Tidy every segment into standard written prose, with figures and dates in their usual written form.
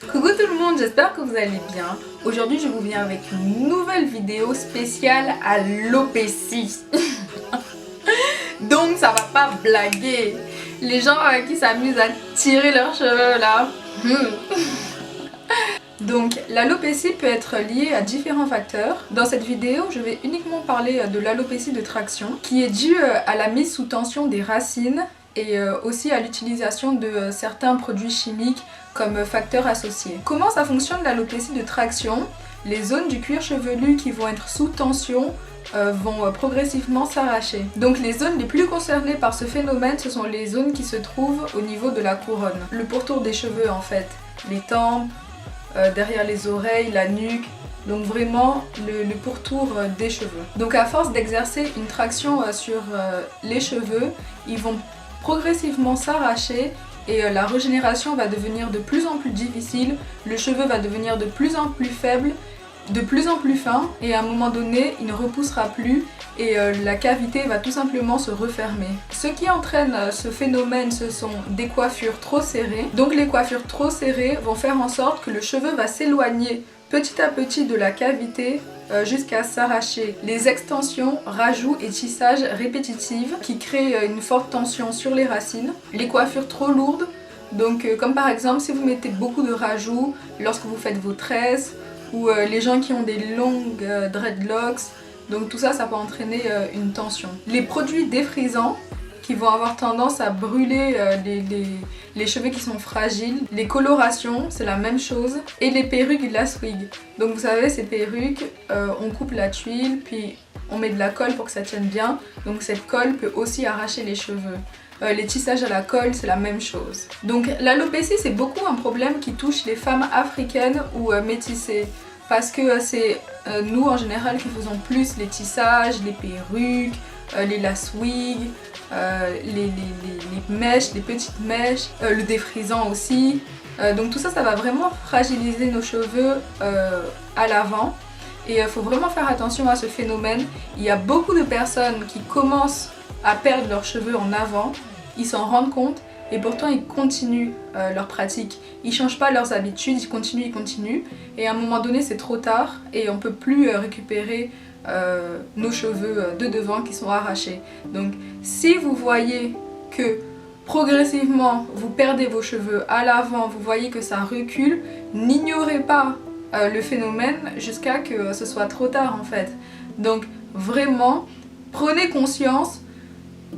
Coucou tout le monde, j'espère que vous allez bien. Aujourd'hui je vous viens avec une nouvelle vidéo spéciale alopécie. Donc ça va pas blaguer. Les gens qui s'amusent à tirer leurs cheveux là. Donc l'alopécie peut être liée à différents facteurs. Dans cette vidéo, je vais uniquement parler de l'alopécie de traction qui est due à la mise sous tension des racines et aussi à l'utilisation de certains produits chimiques comme facteurs associés. Comment ça fonctionne l'alopécie de traction? Les zones du cuir chevelu qui vont être sous tension vont progressivement s'arracher. Donc les zones les plus concernées par ce phénomène, ce sont les zones qui se trouvent au niveau de la couronne. Le pourtour des cheveux en fait, les tempes, derrière les oreilles, la nuque, donc vraiment le pourtour des cheveux. Donc à force d'exercer une traction sur les cheveux, ils vont progressivement s'arracher et la régénération va devenir de plus en plus difficile, le cheveu va devenir de plus en plus faible, de plus en plus fin et à un moment donné il ne repoussera plus et la cavité va tout simplement se refermer. Ce qui entraîne ce phénomène, ce sont des coiffures trop serrées. Donc les coiffures trop serrées vont faire en sorte que le cheveu va s'éloigner petit à petit de la cavité jusqu'à s'arracher. Les extensions, rajouts et tissages répétitifs qui créent une forte tension sur les racines. Les coiffures trop lourdes, donc comme par exemple si vous mettez beaucoup de rajouts lorsque vous faites vos tresses ou les gens qui ont des longues dreadlocks, donc tout ça, ça peut entraîner une tension. Les produits défrisants qui vont avoir tendance à brûler les cheveux qui sont fragiles. Les colorations, c'est la même chose. Et les perruques glass wig. Donc vous savez, ces perruques, on coupe la tuile, puis on met de la colle pour que ça tienne bien. Donc cette colle peut aussi arracher les cheveux. Les tissages à la colle, c'est la même chose. Donc l'alopécie, c'est beaucoup un problème qui touche les femmes africaines ou métissées. Parce que c'est nous en général qui faisons plus les tissages, les perruques, les lace wigs, les mèches, les petites mèches, le défrisant aussi. Donc tout ça, ça va vraiment fragiliser nos cheveux à l'avant. Et il faut vraiment faire attention à ce phénomène. Il y a beaucoup de personnes qui commencent à perdre leurs cheveux en avant. Ils s'en rendent compte et pourtant ils continuent leur pratique. Ils changent pas leurs habitudes, ils continuent. Et à un moment donné, c'est trop tard et on peut plus récupérer nos cheveux de devant qui sont arrachés. Donc si vous voyez que progressivement vous perdez vos cheveux à l'avant, vous voyez que ça recule, n'ignorez pas le phénomène jusqu'à que ce soit trop tard en fait. Donc vraiment, prenez conscience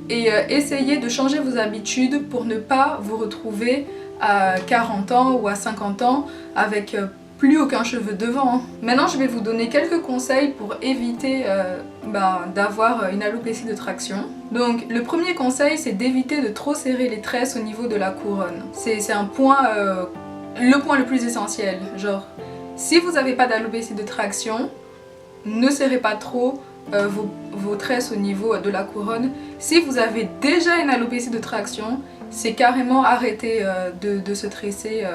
et essayez de changer vos habitudes pour ne pas vous retrouver à 40 ans ou à 50 ans avec plus aucun cheveu devant. Maintenant je vais vous donner quelques conseils pour éviter d'avoir une alopécie de traction. Donc le premier conseil, c'est d'éviter de trop serrer les tresses au niveau de la couronne. C'est un point, le point le plus essentiel. Genre, si vous n'avez pas d'alopécie de traction, ne serrez pas trop vos tresses au niveau de la couronne. Si vous avez déjà une alopécie de traction, c'est carrément arrêter de se tresser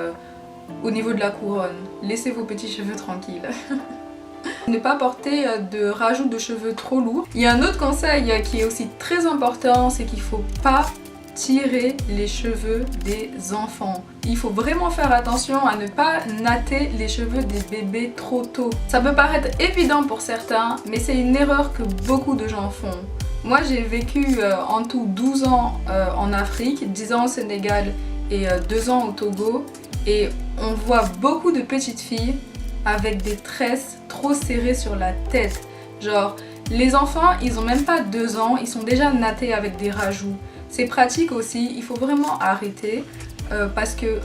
au niveau de la couronne. Laissez vos petits cheveux tranquilles. Ne pas porter de rajout de cheveux trop lourds. Il y a un autre conseil qui est aussi très important, c'est qu'il ne faut pas tirer les cheveux des enfants. Il faut vraiment faire attention à ne pas natter les cheveux des bébés trop tôt. Ça peut paraître évident pour certains, mais c'est une erreur que beaucoup de gens font. Moi j'ai vécu en tout 12 ans en Afrique, 10 ans au Sénégal et 2 ans au Togo, et on voit beaucoup de petites filles avec des tresses trop serrées sur la tête. Genre, les enfants, ils ont même pas 2 ans, ils sont déjà nattés avec des rajouts. C'est pratique aussi, il faut vraiment arrêter parce que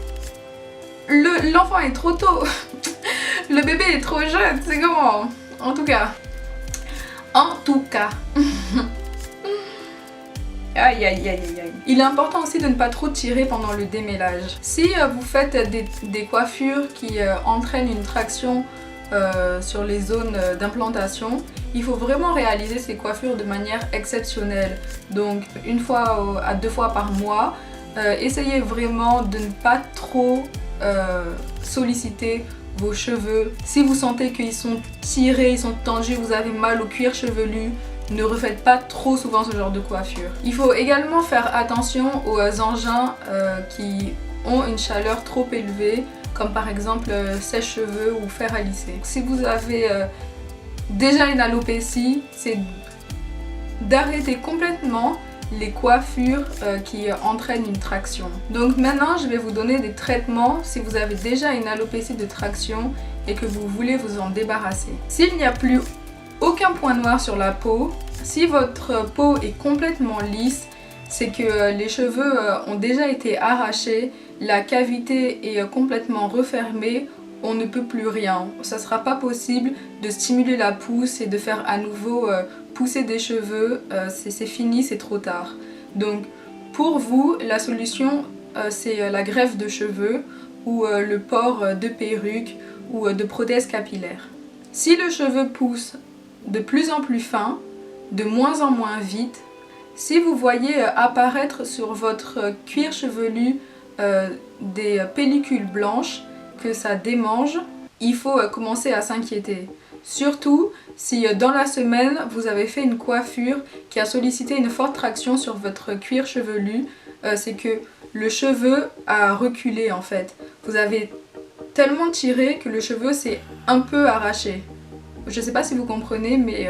l'enfant est trop tôt. Le bébé est trop jeune, c'est comment? En tout cas. Aïe aïe aïe aïe. Il est important aussi de ne pas trop tirer pendant le démêlage. Si vous faites des coiffures qui entraînent une traction sur les zones d'implantation, il faut vraiment réaliser ces coiffures de manière exceptionnelle. Donc une fois à 2 fois par mois, essayez vraiment de ne pas trop solliciter vos cheveux. Si vous sentez qu'ils sont tirés, ils sont tendus, vous avez mal au cuir chevelu, ne refaites pas trop souvent ce genre de coiffure. Il faut également faire attention aux engins qui ont une chaleur trop élevée, comme par exemple sèche-cheveux ou fer à lisser. Si vous avez déjà une alopécie, c'est d'arrêter complètement les coiffures qui entraînent une traction. Donc maintenant je vais vous donner des traitements si vous avez déjà une alopécie de traction et que vous voulez vous en débarrasser. S'il n'y a plus aucun point noir sur la peau, si votre peau est complètement lisse, c'est que les cheveux ont déjà été arrachés, la cavité est complètement refermée, on ne peut plus rien. Ça ne sera pas possible de stimuler la pousse et de faire à nouveau pousser des cheveux, c'est fini, c'est trop tard. Donc pour vous, la solution c'est la greffe de cheveux ou le port de perruque ou de prothèse capillaire. Si le cheveu pousse de plus en plus fin, de moins en moins vite, si vous voyez apparaître sur votre cuir chevelu des pellicules blanches, que ça démange, il faut commencer à s'inquiéter. Surtout si dans la semaine vous avez fait une coiffure qui a sollicité une forte traction sur votre cuir chevelu, c'est que le cheveu a reculé en fait. Vous avez tellement tiré que le cheveu s'est un peu arraché. Je ne sais pas si vous comprenez, mais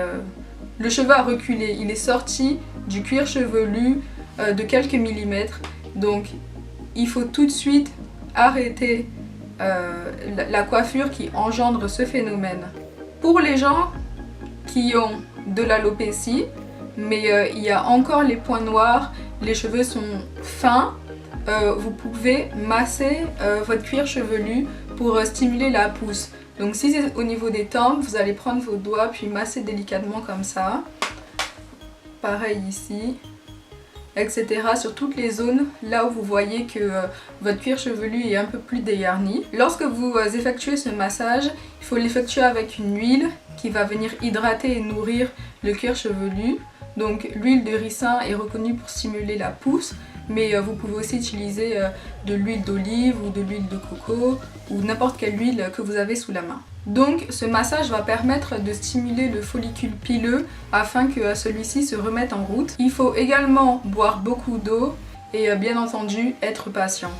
le cheveu a reculé. Il est sorti du cuir chevelu de quelques millimètres. Donc il faut tout de suite arrêter la coiffure qui engendre ce phénomène. Pour les gens qui ont de l'alopécie, mais il y a encore les points noirs, les cheveux sont fins, vous pouvez masser votre cuir chevelu pour stimuler la pousse. Donc si c'est au niveau des tempes, vous allez prendre vos doigts puis masser délicatement comme ça. Pareil ici, etc. sur toutes les zones là où vous voyez que votre cuir chevelu est un peu plus dégarni. Lorsque vous effectuez ce massage, il faut l'effectuer avec une huile qui va venir hydrater et nourrir le cuir chevelu. Donc l'huile de ricin est reconnue pour stimuler la pousse, mais vous pouvez aussi utiliser de l'huile d'olive ou de l'huile de coco ou n'importe quelle huile que vous avez sous la main. Donc ce massage va permettre de stimuler le follicule pileux afin que celui-ci se remette en route. Il faut également boire beaucoup d'eau et bien entendu être patient.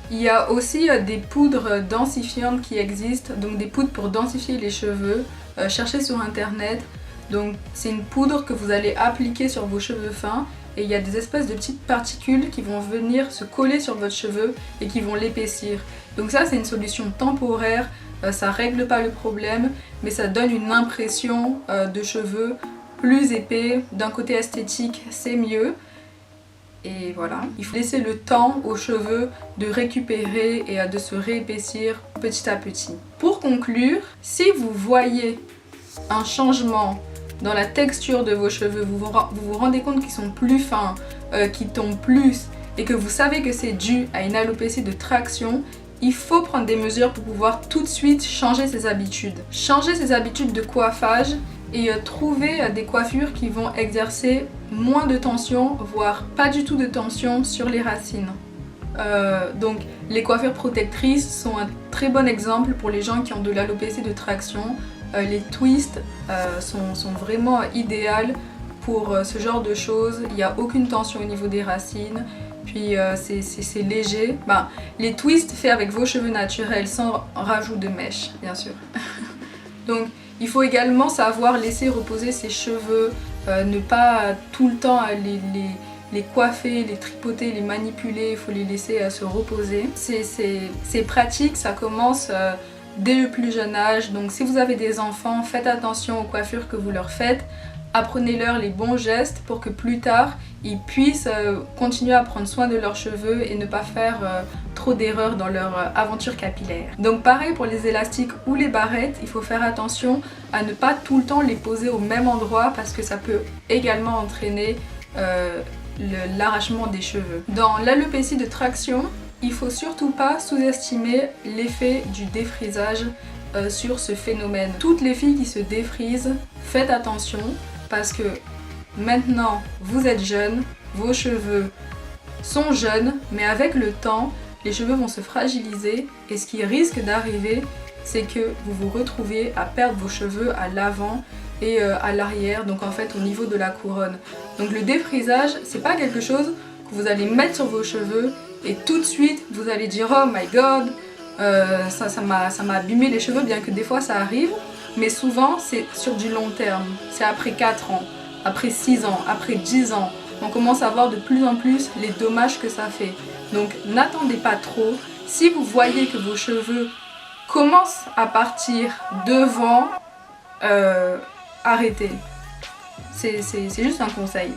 Il y a aussi des poudres densifiantes qui existent, donc des poudres pour densifier les cheveux. Cherchez sur internet. Donc c'est une poudre que vous allez appliquer sur vos cheveux fins et il y a des espèces de petites particules qui vont venir se coller sur votre cheveu et qui vont l'épaissir. Donc ça c'est une solution temporaire, ça règle pas le problème mais ça donne une impression de cheveux plus épais. D'un côté esthétique c'est mieux. Et voilà, il faut laisser le temps aux cheveux de récupérer et de se réépaissir petit à petit. Pour conclure, si vous voyez un changement dans la texture de vos cheveux, vous vous rendez compte qu'ils sont plus fins, qu'ils tombent plus et que vous savez que c'est dû à une alopécie de traction, il faut prendre des mesures pour pouvoir tout de suite changer ses habitudes. Changer ses habitudes de coiffage et trouver des coiffures qui vont exercer moins de tension, voire pas du tout de tension sur les racines. Donc les coiffures protectrices sont un très bon exemple pour les gens qui ont de l'alopécie de traction. Les twists sont vraiment idéales pour ce genre de choses. Il n'y a aucune tension au niveau des racines. Puis c'est léger. Les twists faits avec vos cheveux naturels sans rajout de mèches, bien sûr. Donc il faut également savoir laisser reposer ses cheveux, ne pas tout le temps les coiffer, les tripoter, les manipuler, il faut les laisser se reposer. C'est pratique, ça commence dès le plus jeune âge. Donc si vous avez des enfants, faites attention aux coiffures que vous leur faites. Apprenez-leur les bons gestes pour que plus tard, ils puissent continuer à prendre soin de leurs cheveux et ne pas faire trop d'erreurs dans leur aventure capillaire. Donc pareil pour les élastiques ou les barrettes, il faut faire attention à ne pas tout le temps les poser au même endroit parce que ça peut également entraîner l'arrachement des cheveux. Dans l'alopécie de traction, il ne faut surtout pas sous-estimer l'effet du défrisage sur ce phénomène. Toutes les filles qui se défrisent, faites attention parce que maintenant vous êtes jeune, vos cheveux sont jeunes, mais avec le temps, les cheveux vont se fragiliser et ce qui risque d'arriver, c'est que vous vous retrouviez à perdre vos cheveux à l'avant et à l'arrière, donc en fait au niveau de la couronne. Donc le défrisage, c'est pas quelque chose que vous allez mettre sur vos cheveux et tout de suite vous allez dire oh my god, Ça m'a abîmé les cheveux, bien que des fois ça arrive. Mais souvent c'est sur du long terme. C'est après 4 ans, après 6 ans, après 10 ans. On commence à voir de plus en plus les dommages que ça fait. Donc n'attendez pas trop. Si vous voyez que vos cheveux commencent à partir devant, arrêtez. C'est juste un conseil.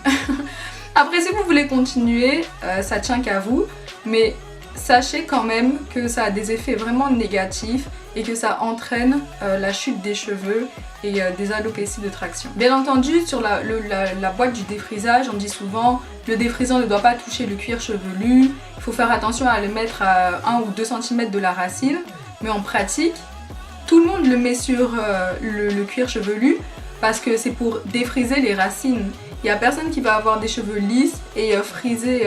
Après, si vous voulez continuer, ça tient qu'à vous. Mais sachez quand même que ça a des effets vraiment négatifs et que ça entraîne la chute des cheveux et des alopécies de traction. Bien entendu, sur la boîte du défrisage, on dit souvent le défrisant ne doit pas toucher le cuir chevelu, il faut faire attention à le mettre à 1 ou 2 cm de la racine, mais en pratique, tout le monde le met sur le cuir chevelu parce que c'est pour défriser les racines. Il n'y a personne qui va avoir des cheveux lisses et frisés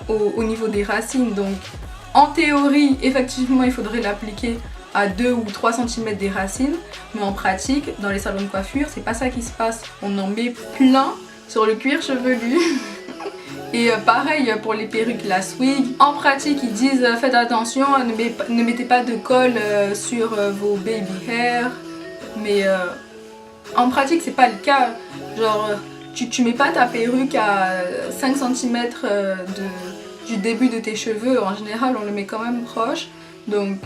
au niveau des racines, donc en théorie, effectivement, il faudrait l'appliquer à 2 ou 3 cm des racines, mais en pratique, dans les salons de coiffure, c'est pas ça qui se passe. On en met plein sur le cuir chevelu. Et pareil pour les perruques lace wig. En pratique, ils disent faites attention, ne mettez pas de colle sur vos baby hair. Mais en pratique, c'est pas le cas. Genre, tu mets pas ta perruque à 5 cm du début de tes cheveux. En général, on le met quand même proche. Donc,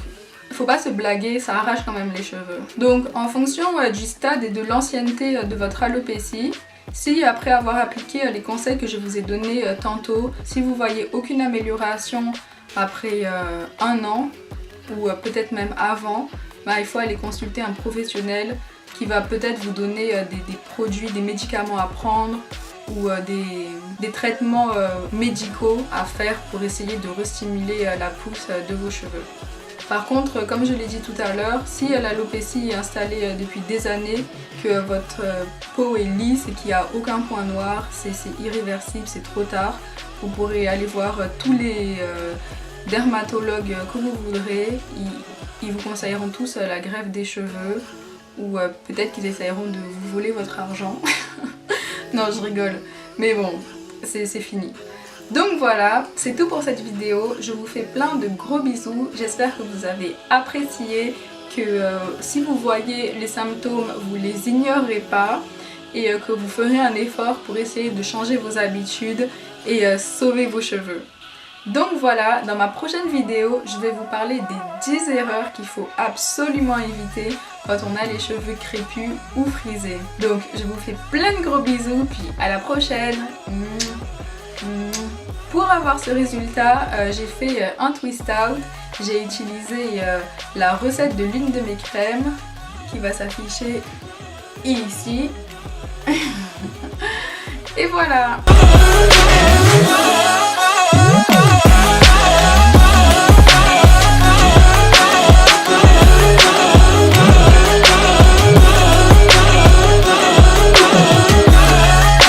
faut pas se blaguer, ça arrache quand même les cheveux. Donc, en fonction du stade et de l'ancienneté de votre alopécie, si après avoir appliqué les conseils que je vous ai donnés tantôt, si vous voyez aucune amélioration après 1 an, ou peut-être même avant, bah, il faut aller consulter un professionnel qui va peut-être vous donner des produits, des médicaments à prendre ou des traitements médicaux à faire pour essayer de restimuler la pousse de vos cheveux. Par contre, comme je l'ai dit tout à l'heure, si l'alopécie est installée depuis des années, que votre peau est lisse et qu'il n'y a aucun point noir, c'est irréversible, c'est trop tard. Vous pourrez aller voir tous les dermatologues que vous voudrez. Ils vous conseilleront tous la greffe des cheveux ou peut-être qu'ils essayeront de vous voler votre argent. Non, je rigole. Mais bon, c'est fini. Donc voilà, c'est tout pour cette vidéo. Je vous fais plein de gros bisous. J'espère que vous avez apprécié, que si vous voyez les symptômes, vous les ignorerez pas et que vous ferez un effort pour essayer de changer vos habitudes et sauver vos cheveux. Donc voilà, dans ma prochaine vidéo, je vais vous parler des 10 erreurs qu'il faut absolument éviter quand on a les cheveux crépus ou frisés. Donc je vous fais plein de gros bisous, puis à la prochaine. Pour avoir ce résultat, j'ai fait un twist out. J'ai utilisé la recette de l'une de mes crèmes qui va s'afficher ici. Et voilà.